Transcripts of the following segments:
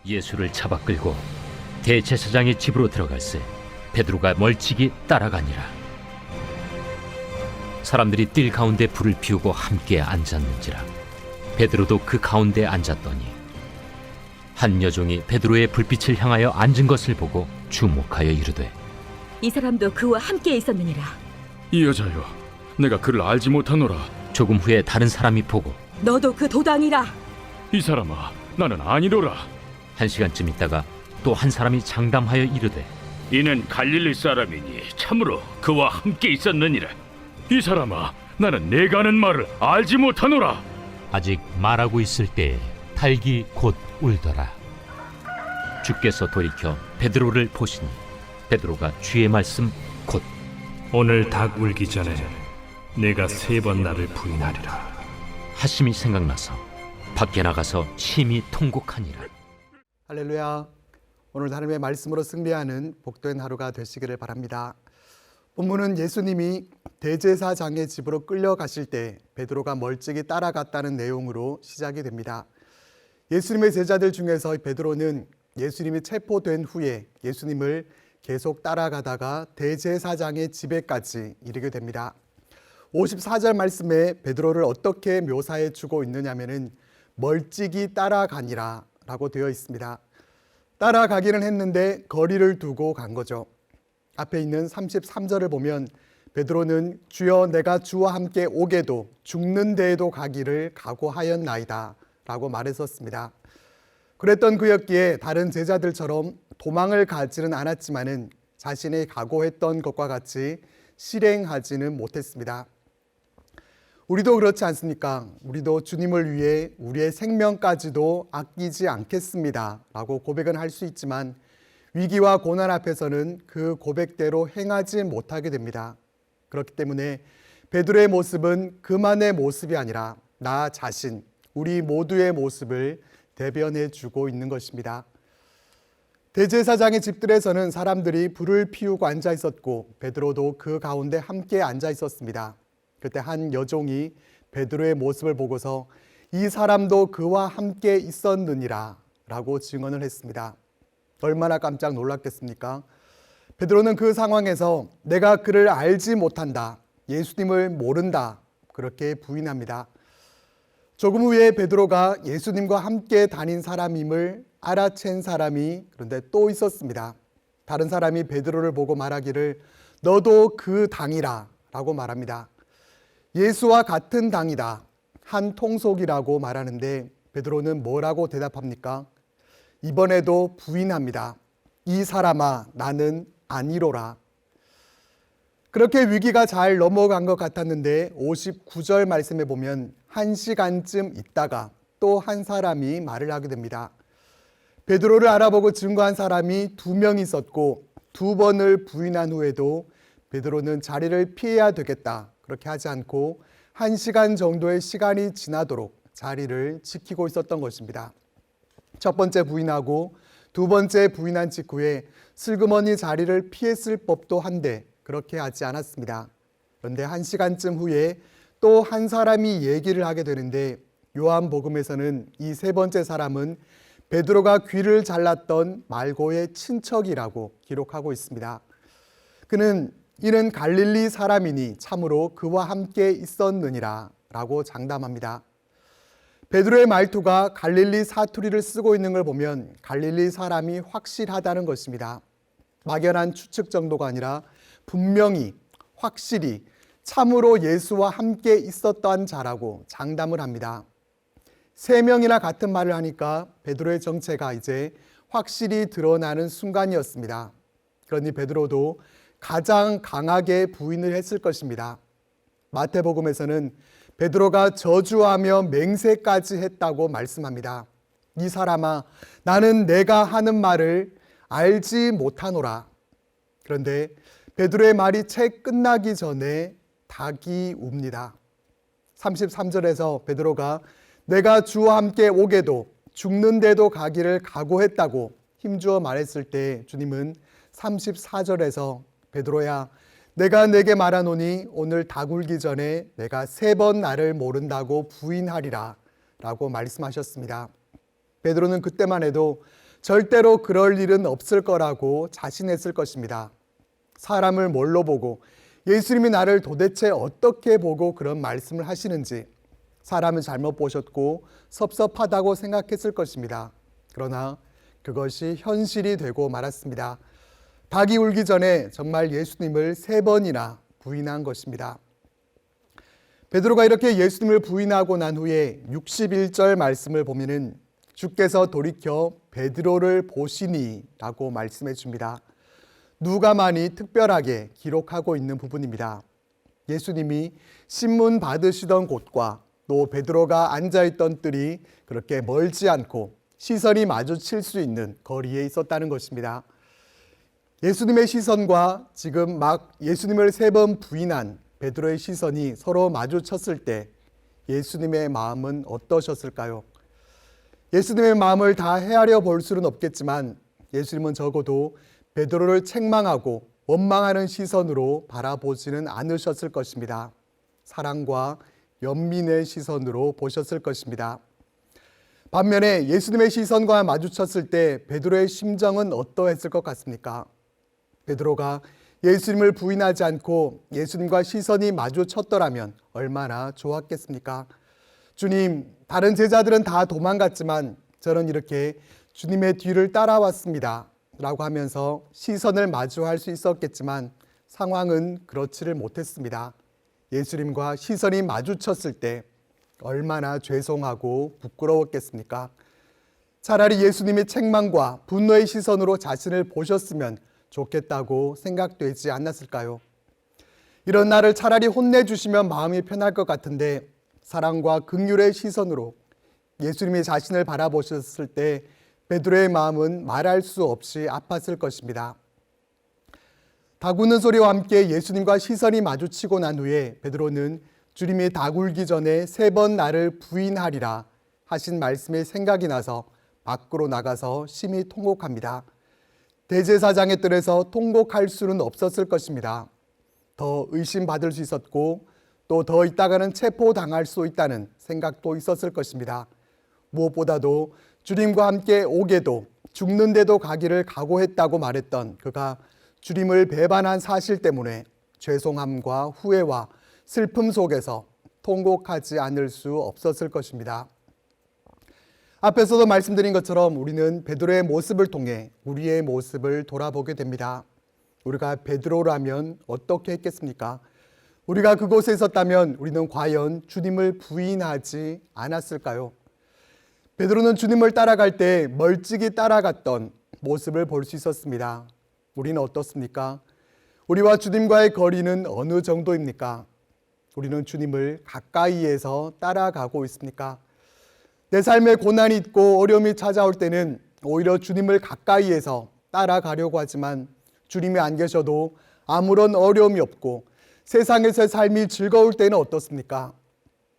예수를 잡아 끌고 대제사장의 집으로 들어갈새 베드로가 멀찍이 따라가니라. 사람들이 뜰 가운데 불을 피우고 함께 앉았는지라. 베드로도 그 가운데 앉았더니 한 여종이 베드로의 불빛을 향하여 앉은 것을 보고 주목하여 이르되, 이 사람도 그와 함께 있었느니라. 이 여자여, 내가 그를 알지 못하노라. 조금 후에 다른 사람이 보고, 너도 그 도당이라. 이 사람아, 나는 아니로라. 한 시간쯤 있다가 또 한 사람이 장담하여 이르되, 이는 갈릴리 사람이니 참으로 그와 함께 있었느니라. 이 사람아, 나는 내가 하는 말을 알지 못하노라. 아직 말하고 있을 때에 닭이 곧 울더라. 주께서 돌이켜 베드로를 보시니 베드로가 주의 말씀 곧 오늘 닭 울기 전에 내가 3번 나를 부인하리라 하심이 생각나서 밖에 나가서 심히 통곡하니라. 할렐루야. 오늘 하나님의 말씀으로 승리하는 복된 하루가 되시기를 바랍니다. 본문은 예수님이 대제사장의 집으로 끌려가실 때 베드로가 멀찍이 따라갔다는 내용으로 시작이 됩니다. 예수님의 제자들 중에서 베드로는 예수님이 체포된 후에 예수님을 계속 따라가다가 대제사장의 집에까지 이르게 됩니다. 54절 말씀에 베드로를 어떻게 묘사해 주고 있느냐면은 멀찍이 따라가니라 라고 되어 있습니다. 따라가기는 했는데 거리를 두고 간 거죠. 앞에 있는 33절을 보면 베드로는 주여 내가 주와 함께 오게도 죽는 데에도 가기를 각오하였나이다 라고 말했었습니다. 그랬던 그였기에 다른 제자들처럼 도망을 가지는 않았지만은 자신이 각오했던 것과 같이 실행하지는 못했습니다. 우리도 그렇지 않습니까? 우리도 주님을 위해 우리의 생명까지도 아끼지 않겠습니다 라고 고백은 할 수 있지만 위기와 고난 앞에서는 그 고백대로 행하지 못하게 됩니다. 그렇기 때문에 베드로의 모습은 그만의 모습이 아니라 나 자신, 우리 모두의 모습을 대변해 주고 있는 것입니다. 대제사장의 집들에서는 사람들이 불을 피우고 앉아 있었고 베드로도 그 가운데 함께 앉아 있었습니다. 그때 한 여종이 베드로의 모습을 보고서 이 사람도 그와 함께 있었느니라 라고 증언을 했습니다. 얼마나 깜짝 놀랐겠습니까? 베드로는 그 상황에서 내가 그를 알지 못한다, 예수님을 모른다 그렇게 부인합니다. 조금 후에 베드로가 예수님과 함께 다닌 사람임을 알아챈 사람이 그런데 또 있었습니다. 다른 사람이 베드로를 보고 말하기를 너도 그 당이라 라고 말합니다. 예수와 같은 당이다, 한 통속이라고 말하는데 베드로는 뭐라고 대답합니까? 이번에도 부인합니다. 이 사람아 나는 아니로라. 그렇게 위기가 잘 넘어간 것 같았는데 59절 말씀에 보면 1시간쯤 있다가 또 한 사람이 말을 하게 됩니다. 베드로를 알아보고 증거한 사람이 2명 있었고 2번을 부인한 후에도 베드로는 자리를 피해야 되겠다 그렇게 하지 않고 1시간 정도의 시간이 지나도록 자리를 지키고 있었던 것입니다. 첫 번째 부인하고 두 번째 부인한 직후에 슬그머니 자리를 피했을 법도 한데 그렇게 하지 않았습니다. 그런데 1시간쯤 후에 또 한 사람이 얘기를 하게 되는데 요한복음에서는 이 세 번째 사람은 베드로가 귀를 잘랐던 말고의 친척이라고 기록하고 있습니다. 이는 갈릴리 사람이니 참으로 그와 함께 있었느니라 라고 장담합니다. 베드로의 말투가 갈릴리 사투리를 쓰고 있는 걸 보면 갈릴리 사람이 확실하다는 것입니다. 막연한 추측 정도가 아니라 분명히 확실히 참으로 예수와 함께 있었던 자라고 장담을 합니다. 3명이나 같은 말을 하니까 베드로의 정체가 이제 확실히 드러나는 순간이었습니다. 그러니 베드로도 가장 강하게 부인을 했을 것입니다. 마태복음에서는 베드로가 저주하며 맹세까지 했다고 말씀합니다. 이 사람아 나는 내가 하는 말을 알지 못하노라. 그런데 베드로의 말이 채 끝나기 전에 닭이 웁니다. 33절에서 베드로가 내가 주와 함께 오게도 죽는데도 가기를 각오했다고 힘주어 말했을 때 주님은 34절에서 베드로야 내가 내게 말하노니 오늘 닭 울기 전에 내가 3번 나를 모른다고 부인하리라 라고 말씀하셨습니다. 베드로는 그때만 해도 절대로 그럴 일은 없을 거라고 자신했을 것입니다. 사람을 뭘로 보고 예수님이 나를 도대체 어떻게 보고 그런 말씀을 하시는지 사람을 잘못 보셨고 섭섭하다고 생각했을 것입니다. 그러나 그것이 현실이 되고 말았습니다. 닭이 울기 전에 정말 예수님을 3번이나 부인한 것입니다. 베드로가 이렇게 예수님을 부인하고 난 후에 61절 말씀을 보면은 주께서 돌이켜 베드로를 보시니 라고 말씀해 줍니다. 누가만이 특별하게 기록하고 있는 부분입니다. 예수님이 신문 받으시던 곳과 또 베드로가 앉아있던 뜰이 그렇게 멀지 않고 시선이 마주칠 수 있는 거리에 있었다는 것입니다. 예수님의 시선과 지금 막 예수님을 3번 부인한 베드로의 시선이 서로 마주쳤을 때 예수님의 마음은 어떠셨을까요? 예수님의 마음을 다 헤아려 볼 수는 없겠지만 예수님은 적어도 베드로를 책망하고 원망하는 시선으로 바라보지는 않으셨을 것입니다. 사랑과 연민의 시선으로 보셨을 것입니다. 반면에 예수님의 시선과 마주쳤을 때 베드로의 심정은 어떠했을 것 같습니까? 베드로가 예수님을 부인하지 않고 예수님과 시선이 마주쳤더라면 얼마나 좋았겠습니까? 주님, 다른 제자들은 다 도망갔지만 저는 이렇게 주님의 뒤를 따라왔습니다 라고 하면서 시선을 마주할 수 있었겠지만 상황은 그렇지를 못했습니다. 예수님과 시선이 마주쳤을 때 얼마나 죄송하고 부끄러웠겠습니까? 차라리 예수님의 책망과 분노의 시선으로 자신을 보셨으면 좋겠다고 생각되지 않았을까요? 이런 나를 차라리 혼내주시면 마음이 편할 것 같은데 사랑과 긍휼의 시선으로 예수님이 자신을 바라보셨을 때 베드로의 마음은 말할 수 없이 아팠을 것입니다. 닭 우는 소리와 함께 예수님과 시선이 마주치고 난 후에 베드로는 주님이 닭 울기 전에 3번 나를 부인하리라 하신 말씀이 생각이 나서 밖으로 나가서 심히 통곡합니다. 대제사장의 뜰에서 통곡할 수는 없었을 것입니다. 더 의심받을 수 있었고 또 더 있다가는 체포당할 수 있다는 생각도 있었을 것입니다. 무엇보다도 주님과 함께 오게도 죽는데도 가기를 각오했다고 말했던 그가 주님을 배반한 사실 때문에 죄송함과 후회와 슬픔 속에서 통곡하지 않을 수 없었을 것입니다. 앞에서도 말씀드린 것처럼 우리는 베드로의 모습을 통해 우리의 모습을 돌아보게 됩니다. 우리가 베드로라면 어떻게 했겠습니까? 우리가 그곳에 있었다면 우리는 과연 주님을 부인하지 않았을까요? 베드로는 주님을 따라갈 때 멀찍이 따라갔던 모습을 볼 수 있었습니다. 우리는 어떻습니까? 우리와 주님과의 거리는 어느 정도입니까? 우리는 주님을 가까이에서 따라가고 있습니까? 내 삶에 고난이 있고 어려움이 찾아올 때는 오히려 주님을 가까이에서 따라가려고 하지만 주님이 안 계셔도 아무런 어려움이 없고 세상에서의 삶이 즐거울 때는 어떻습니까?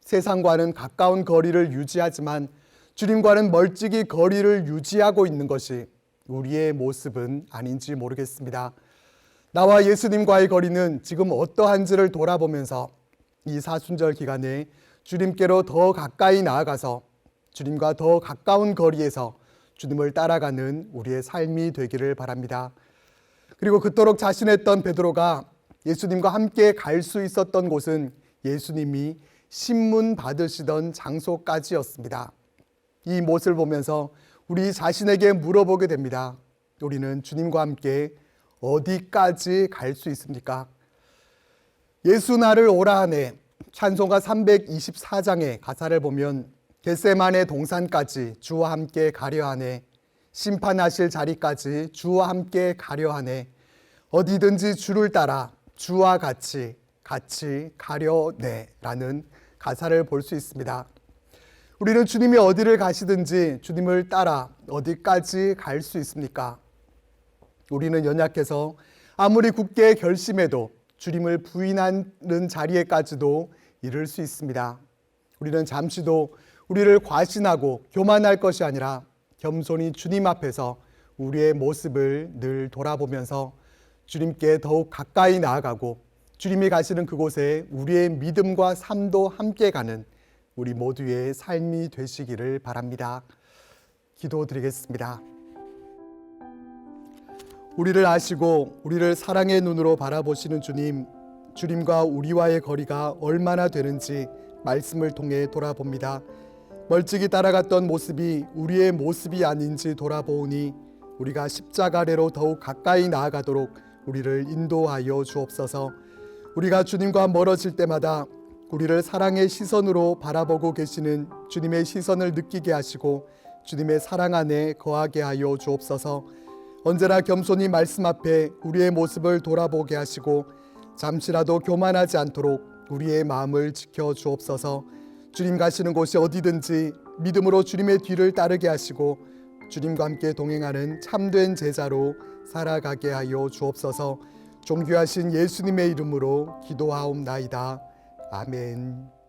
세상과는 가까운 거리를 유지하지만 주님과는 멀찍이 거리를 유지하고 있는 것이 우리의 모습은 아닌지 모르겠습니다. 나와 예수님과의 거리는 지금 어떠한지를 돌아보면서 이 사순절 기간에 주님께로 더 가까이 나아가서 주님과 더 가까운 거리에서 주님을 따라가는 우리의 삶이 되기를 바랍니다. 그리고 그토록 자신했던 베드로가 예수님과 함께 갈 수 있었던 곳은 예수님이 신문 받으시던 장소까지였습니다. 이 모습을 보면서 우리 자신에게 물어보게 됩니다. 우리는 주님과 함께 어디까지 갈 수 있습니까? 예수 나를 오라 하네 찬송가 324장의 가사를 보면 겟세마네 동산까지 주와 함께 가려 하네 심판하실 자리까지 주와 함께 가려 하네 어디든지 주를 따라 주와 같이 가려네 라는 가사를 볼 수 있습니다. 우리는 주님이 어디를 가시든지 주님을 따라 어디까지 갈 수 있습니까? 우리는 연약해서 아무리 굳게 결심해도 주님을 부인하는 자리에까지도 이를 수 있습니다. 우리는 잠시도 우리를 과신하고 교만할 것이 아니라 겸손히 주님 앞에서 우리의 모습을 늘 돌아보면서 주님께 더욱 가까이 나아가고 주님이 가시는 그곳에 우리의 믿음과 삶도 함께 가는 우리 모두의 삶이 되시기를 바랍니다. 기도드리겠습니다. 우리를 아시고 우리를 사랑의 눈으로 바라보시는 주님, 주님과 우리와의 거리가 얼마나 되는지 말씀을 통해 돌아봅니다. 멀찍이 따라갔던 모습이 우리의 모습이 아닌지 돌아보니 우리가 십자가 아래로 더욱 가까이 나아가도록 우리를 인도하여 주옵소서. 우리가 주님과 멀어질 때마다 우리를 사랑의 시선으로 바라보고 계시는 주님의 시선을 느끼게 하시고 주님의 사랑 안에 거하게 하여 주옵소서. 언제나 겸손히 말씀 앞에 우리의 모습을 돌아보게 하시고 잠시라도 교만하지 않도록 우리의 마음을 지켜 주옵소서. 주님 가시는 곳이 어디든지 믿음으로 주님의 뒤를 따르게 하시고 주님과 함께 동행하는 참된 제자로 살아가게 하여 주옵소서. 존귀하신 예수님의 이름으로 기도하옵나이다. 아멘.